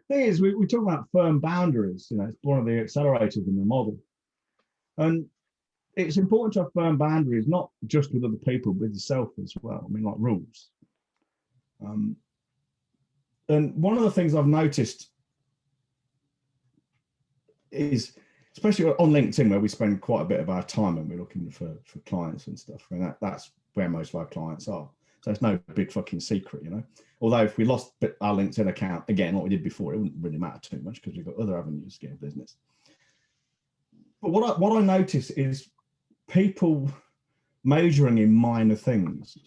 thing is, we talk about firm boundaries. You know, it's one of the accelerators in the model, and it's important to have firm boundaries, not just with other people, but with yourself as well. I mean, like rules. And one of the things I've noticed is, especially on LinkedIn, where we spend quite a bit of our time when we're looking for clients and stuff. I mean, that's where most of our clients are. So it's no big fucking secret, you know. Although if we lost our LinkedIn account again, like we did before, it wouldn't really matter too much because we've got other avenues to get business. But what I notice is people majoring in minor things,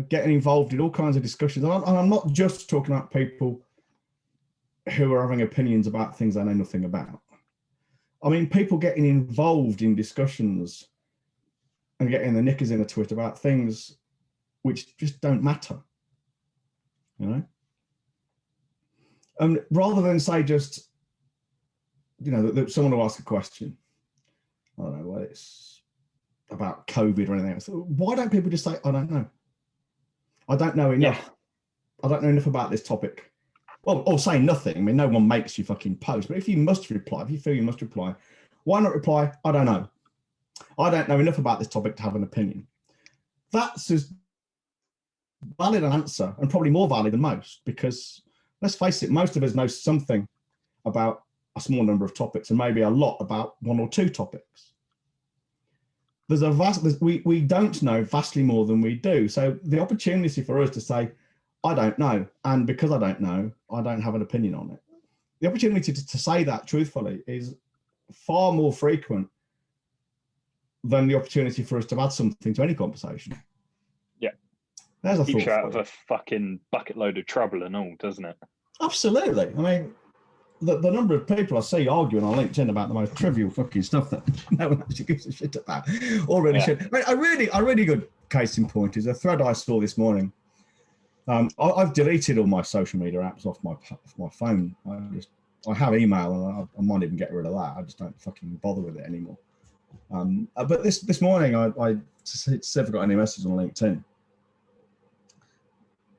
getting involved in all kinds of discussions. And I'm not just talking about people who are having opinions about things I know nothing about. I mean, people getting involved in discussions and getting the knickers in a twist about things which just don't matter, you know? And rather than say just, you know, that someone will ask a question, I don't know, well, it's about COVID or anything else. Why don't people just say, I don't know? I don't know enough. Yeah. I don't know enough about this topic. Well, or say nothing. I mean, no one makes you fucking post, but if you must reply, if you feel you must reply, why not reply, I don't know. I don't know enough about this topic to have an opinion. That's as valid an answer, and probably more valid than most, because let's face it, most of us know something about a small number of topics and maybe a lot about one or two topics. We don't know vastly more than we do. So the opportunity for us to say, I don't know, and because I don't know, I don't have an opinion on it. The opportunity to say that truthfully is far more frequent than the opportunity for us to add something to any conversation. Yeah. There's a Keeps thought. you out of a fucking bucket load of trouble and all, doesn't it? Absolutely. I mean, the number of people I see arguing on LinkedIn about the most trivial fucking stuff that no one actually gives a shit about, or really should. I mean, a really good case in point is a thread I saw this morning. I've deleted all my social media apps off my phone. I have email, and I might even get rid of that. I just don't fucking bother with it anymore. But this morning, I see if I got any messages on LinkedIn.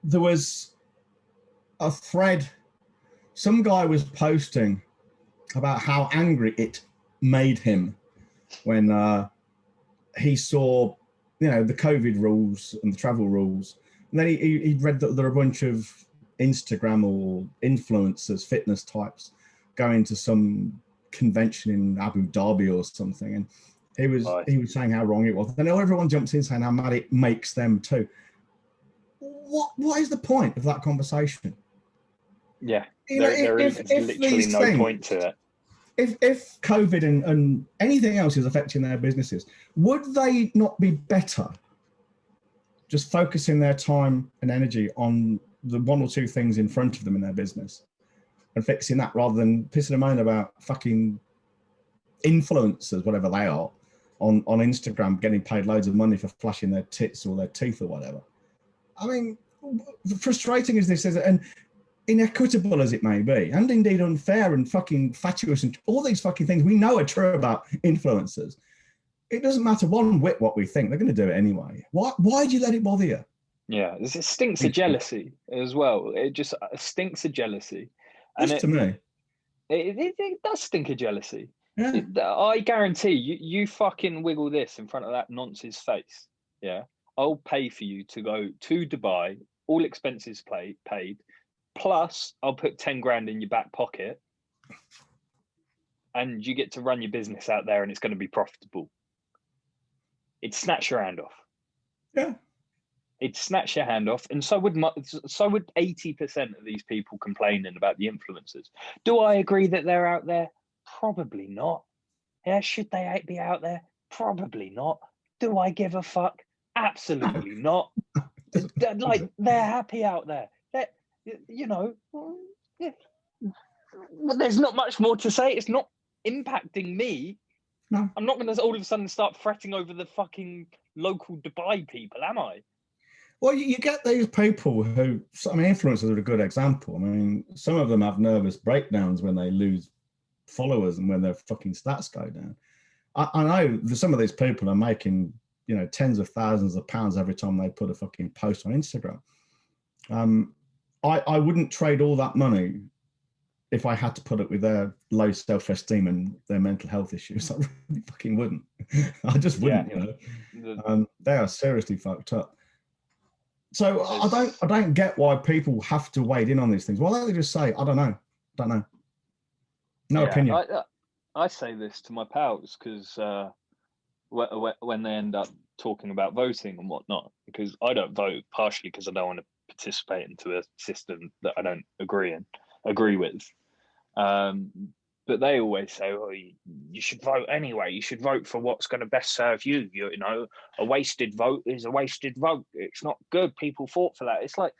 There was a thread. Some guy was posting about how angry it made him when he saw, you know, the COVID rules and the travel rules. And then he'd read that there are a bunch of Instagram or influencers, fitness types, going to some convention in Abu Dhabi or something. And he was saying how wrong it was. Then everyone jumps in saying how mad it makes them too. What is the point of that conversation? Yeah, there is literally no point to it. If COVID and anything else is affecting their businesses, would they not be better just focusing their time and energy on the one or two things in front of them in their business and fixing that, rather than pissing and moaning about fucking influencers, whatever they are, on Instagram, getting paid loads of money for flashing their tits or their teeth or whatever? I mean, frustrating as this is, and inequitable as it may be, and indeed unfair and fucking fatuous and all these fucking things we know are true about influencers, it doesn't matter one whit what we think. They're going to do it anyway. Why do you let it bother you? Yeah, it stinks of jealousy as well. It just stinks of jealousy. And to me, it does stink of jealousy. Yeah. I guarantee you fucking wiggle this in front of that nonce's face. Yeah, I'll pay for you to go to Dubai, all expenses paid, plus I'll put 10 grand in your back pocket, and you get to run your business out there, and it's going to be profitable. It'd snatch your hand off. Yeah. It'd snatch your hand off, and so would 80% of these people complaining about the influencers. Do I agree that they're out there? Probably not. Yeah, should they be out there? Probably not. Do I give a fuck? Absolutely not. Like, they're happy out there. You know, there's not much more to say. It's not impacting me. No. I'm not going to all of a sudden start fretting over the fucking local Dubai people, am I? Well, you get these people who, I mean, influencers are a good example. I mean, some of them have nervous breakdowns when they lose followers and when their fucking stats go down. I know that some of these people are making, you know, tens of thousands of pounds every time they put a fucking post on Instagram. I wouldn't trade all that money if I had to put up with their low self-esteem and their mental health issues. I really fucking wouldn't. I just wouldn't, they are seriously fucked up. So I don't get why people have to wade in on these things. Why don't they just say, I don't know. No opinion. I say this to my pals because when they end up talking about voting and whatnot, because I don't vote partially because I don't want to participate into a system that I don't agree with. But they always say, "Oh, you should vote anyway. You should vote for what's going to best serve you. You know, a wasted vote is a wasted vote. It's not good. People fought for that." It's like,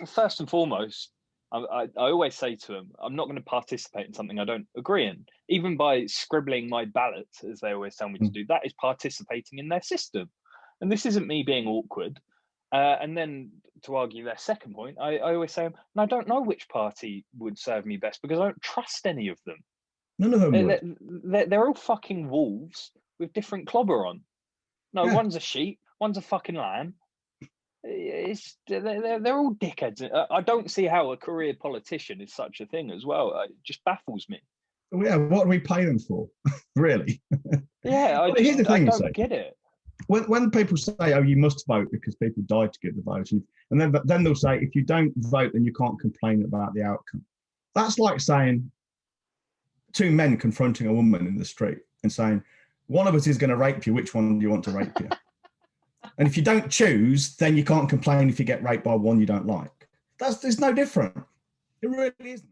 first and foremost, I always say to them, I'm not going to participate in something I don't agree in. Even by scribbling my ballot, as they always tell me to do, that is participating in their system. And this isn't me being awkward. And then to argue their second point, I always say, and I don't know which party would serve me best because I don't trust any of them. None of them would. They're all fucking wolves with different clobber on. No, one's a sheep, one's a fucking lamb. They're all dickheads. I don't see how a career politician is such a thing as well. It just baffles me. Yeah, what do we pay them for? Really? Yeah, here's the thing, I don't get it. When people say, "Oh, you must vote because people died to get the vote," and then they'll say, "If you don't vote, then you can't complain about the outcome." That's like saying two men confronting a woman in the street and saying, "One of us is going to rape you. Which one do you want to rape you?" And if you don't choose, then you can't complain if you get raped by one you don't like. There's no different. It really isn't.